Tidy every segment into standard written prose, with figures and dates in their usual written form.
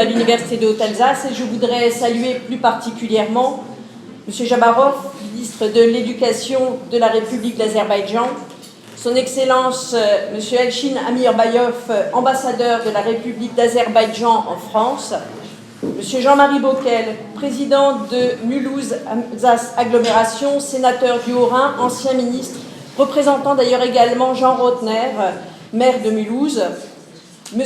à l'Université de Haute-Alsace et je voudrais saluer plus particulièrement M. Jabarov, ministre de l'Éducation de la République d'Azerbaïdjan, Son Excellence M. Elchin Amirbayov, ambassadeur de la République d'Azerbaïdjan en France, M. Jean-Marie Bockel, président de Mulhouse Alsace Agglomération, sénateur du Haut-Rhin, ancien ministre, représentant d'ailleurs également Jean Rotner, maire de Mulhouse, M.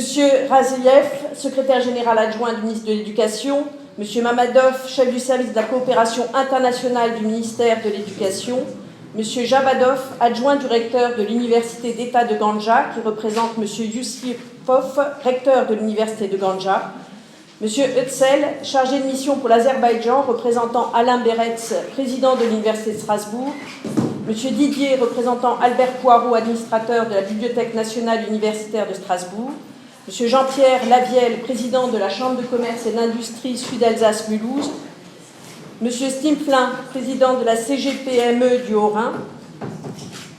Raziev, secrétaire général adjoint du ministre de l'Éducation, M. Mamadov, chef du service de la coopération internationale du ministère de l'Éducation, M. Javadov, adjoint du recteur de l'Université d'État de Ganja, qui représente M. Yusipov, recteur de l'Université de Ganja, M. Ötzel, chargé de mission pour l'Azerbaïdjan, représentant Alain Beretz, président de l'Université de Strasbourg, M. Didier, représentant Albert Poirot, administrateur de la Bibliothèque nationale universitaire de Strasbourg, M. Jean-Pierre Lavielle, président de la Chambre de commerce et d'industrie Sud-Alsace-Mulhouse, M. Stimflin, président de la CGPME du Haut-Rhin,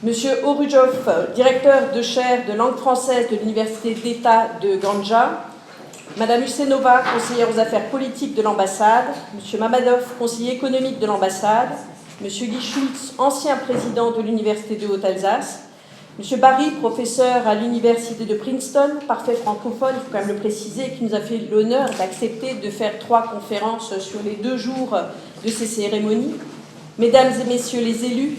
M. Orujov, directeur de chaire de langue française de l'Université d'État de Ganja, Mme Husenova, conseillère aux affaires politiques de l'ambassade, M. Mamadov, conseiller économique de l'ambassade, M. Guy Schultz, ancien président de l'Université de Haute-Alsace, M. Barry, professeur à l'Université de Princeton, parfait francophone, il faut quand même le préciser, qui nous a fait l'honneur d'accepter de faire 3 conférences sur les 2 jours de ces cérémonies, Mesdames et Messieurs les élus,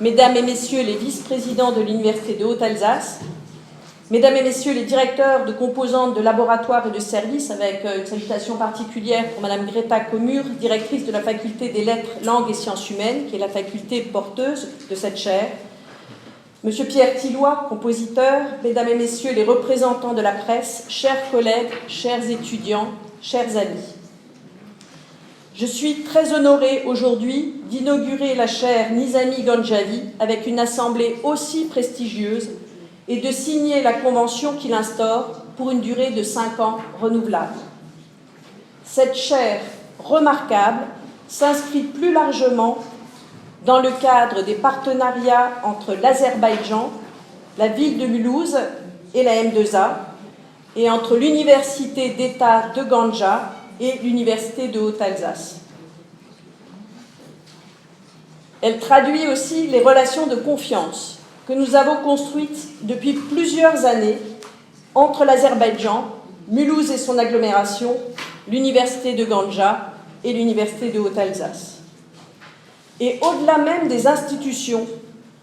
Mesdames et Messieurs les vice-présidents de l'Université de Haute-Alsace, Mesdames et Messieurs les directeurs de composantes de laboratoires et de services, avec une salutation particulière pour Madame Greta Komur, directrice de la Faculté des Lettres, Langues et Sciences Humaines, qui est la faculté porteuse de cette chaire, Monsieur Pierre Tilloy, compositeur, Mesdames et Messieurs les représentants de la presse, chers collègues, chers étudiants, chers amis. Je suis très honorée aujourd'hui d'inaugurer la chaire Nizami Ganjavi avec une assemblée aussi prestigieuse et de signer la convention qui l'instaure pour une durée de 5 ans renouvelable. Cette chaire remarquable s'inscrit plus largement dans le cadre des partenariats entre l'Azerbaïdjan, la ville de Mulhouse et la M2A, et entre l'Université d'État de Ganja et l'Université de Haute-Alsace. Elle traduit aussi les relations de confiance que nous avons construites depuis plusieurs années entre l'Azerbaïdjan, Mulhouse et son agglomération, l'Université de Ganja et l'Université de Haute-Alsace. Et au-delà même des institutions,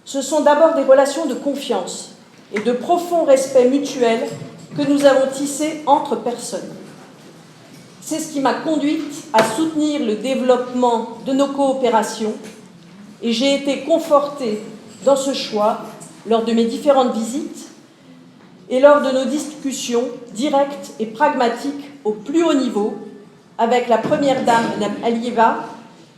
ce sont d'abord des relations de confiance et de profond respect mutuel que nous avons tissées entre personnes. C'est ce qui m'a conduite à soutenir le développement de nos coopérations et j'ai été confortée dans ce choix lors de mes différentes visites et lors de nos discussions directes et pragmatiques au plus haut niveau avec la Première Dame, Mme Alieva,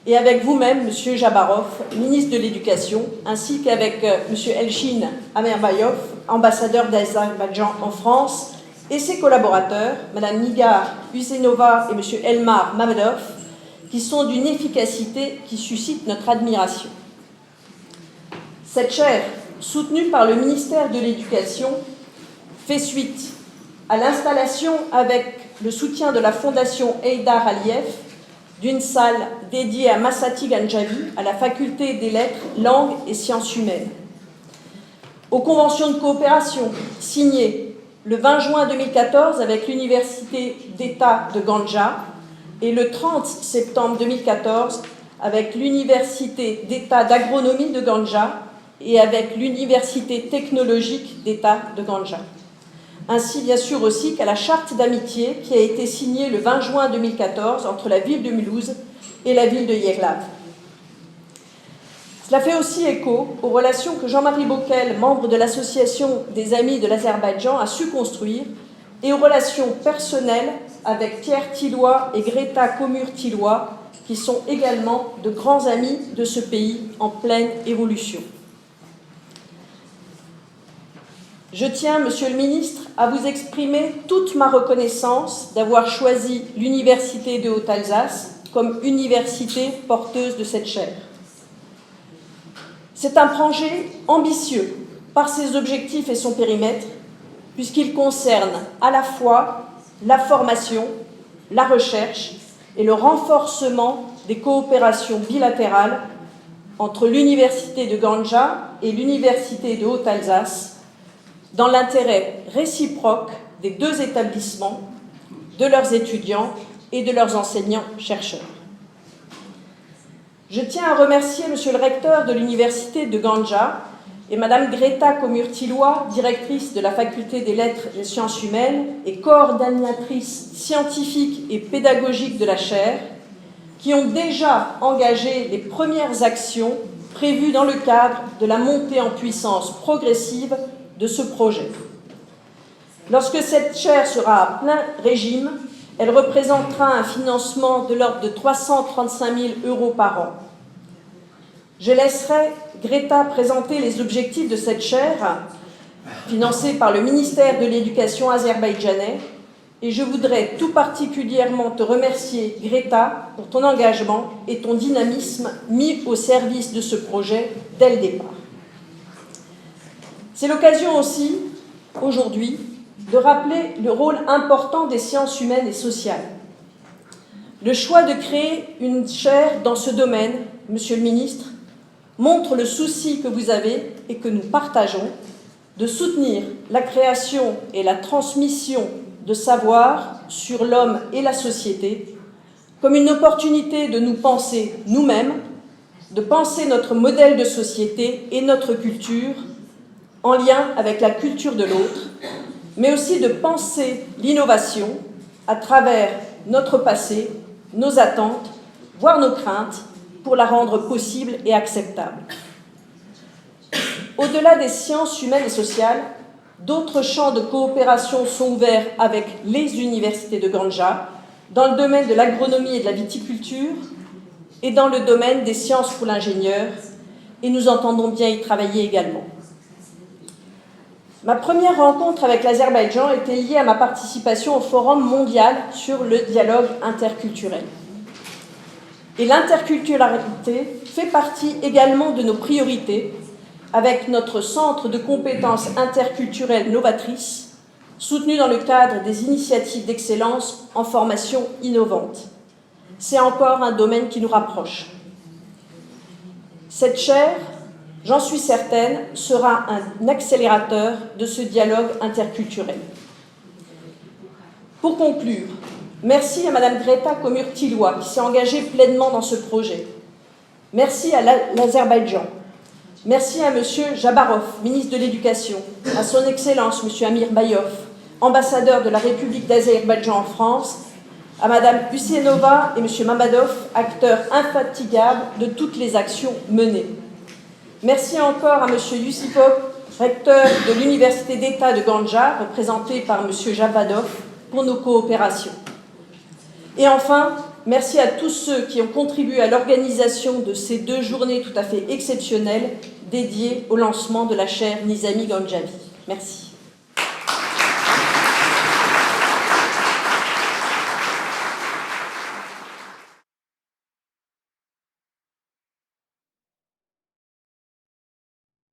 et avec vous-même, M. Jabarov, ministre de l'Éducation, ainsi qu'avec M. Elchin Amirbayov, ambassadeur d'Azerbaïdjan en France, et ses collaborateurs, Mme Nigar Husenova et M. Elmar Mamadov, qui sont d'une efficacité qui suscite notre admiration. Cette chaire, soutenue par le ministère de l'Éducation, fait suite à l'installation, avec le soutien de la Fondation Heydar Aliyev, d'une salle dédiée à Massati Ganjavi, à la Faculté des Lettres, Langues et Sciences Humaines. Aux conventions de coopération signées le 20 juin 2014 avec l'Université d'État de Ganja et le 30 septembre 2014 avec l'Université d'État d'agronomie de Ganja et avec l'Université technologique d'État de Ganja. Ainsi, bien sûr, aussi qu'à la charte d'amitié qui a été signée le 20 juin 2014 entre la ville de Mulhouse et la ville de Yerlav. Cela fait aussi écho aux relations que Jean-Marie Bockel, membre de l'Association des Amis de l'Azerbaïdjan, a su construire et aux relations personnelles avec Pierre Tilloy et Greta Komur-Tilloy, qui sont également de grands amis de ce pays en pleine évolution. Je tiens, Monsieur le Ministre, à vous exprimer toute ma reconnaissance d'avoir choisi l'Université de Haute-Alsace comme université porteuse de cette chaire. C'est un projet ambitieux par ses objectifs et son périmètre, puisqu'il concerne à la fois la formation, la recherche et le renforcement des coopérations bilatérales entre l'Université de Ganja et l'Université de Haute-Alsace, dans l'intérêt réciproque des deux établissements, de leurs étudiants et de leurs enseignants-chercheurs. Je tiens à remercier Monsieur le recteur de l'Université de Ganja et Madame Greta Komurtilois, directrice de la Faculté des Lettres et Sciences Humaines et coordonnatrice scientifique et pédagogique de la chaire, qui ont déjà engagé les premières actions prévues dans le cadre de la montée en puissance progressive de ce projet. Lorsque cette chaire sera à plein régime, elle représentera un financement de l'ordre de 335 000 € par an. Je laisserai Greta présenter les objectifs de cette chaire, financée par le ministère de l'Éducation azerbaïdjanais, et je voudrais tout particulièrement te remercier, Greta, pour ton engagement et ton dynamisme mis au service de ce projet dès le départ. C'est l'occasion aussi, aujourd'hui, de rappeler le rôle important des sciences humaines et sociales. Le choix de créer une chaire dans ce domaine, Monsieur le ministre, montre le souci que vous avez et que nous partageons de soutenir la création et la transmission de savoir sur l'homme et la société comme une opportunité de nous penser nous-mêmes, de penser notre modèle de société et notre culture en lien avec la culture de l'autre, mais aussi de penser l'innovation à travers notre passé, nos attentes, voire nos craintes, pour la rendre possible et acceptable. Au-delà des sciences humaines et sociales, d'autres champs de coopération sont ouverts avec les universités de Ganja, dans le domaine de l'agronomie et de la viticulture, et dans le domaine des sciences pour l'ingénieur, et nous entendons bien y travailler également. Ma première rencontre avec l'Azerbaïdjan était liée à ma participation au Forum mondial sur le dialogue interculturel. Et l'interculturalité fait partie également de nos priorités, avec notre centre de compétences interculturelles novatrices, soutenu dans le cadre des initiatives d'excellence en formation innovante. C'est encore un domaine qui nous rapproche. Cette chaire, j'en suis certaine, sera un accélérateur de ce dialogue interculturel. Pour conclure, merci à Madame Greta Komurtilois qui s'est engagée pleinement dans ce projet. Merci à l'Azerbaïdjan. Merci à Monsieur Jabarov, ministre de l'Éducation, à son Excellence Monsieur Amir Bayov, ambassadeur de la République d'Azerbaïdjan en France, à Madame Husseinova et Monsieur Mamadov, acteurs infatigables de toutes les actions menées. Merci encore à Monsieur Yusipov, recteur de l'Université d'État de Ganja, représenté par Monsieur Javadov, pour nos coopérations. Et enfin, merci à tous ceux qui ont contribué à l'organisation de ces 2 journées tout à fait exceptionnelles dédiées au lancement de la chaire Nizami Ganjavi. Merci.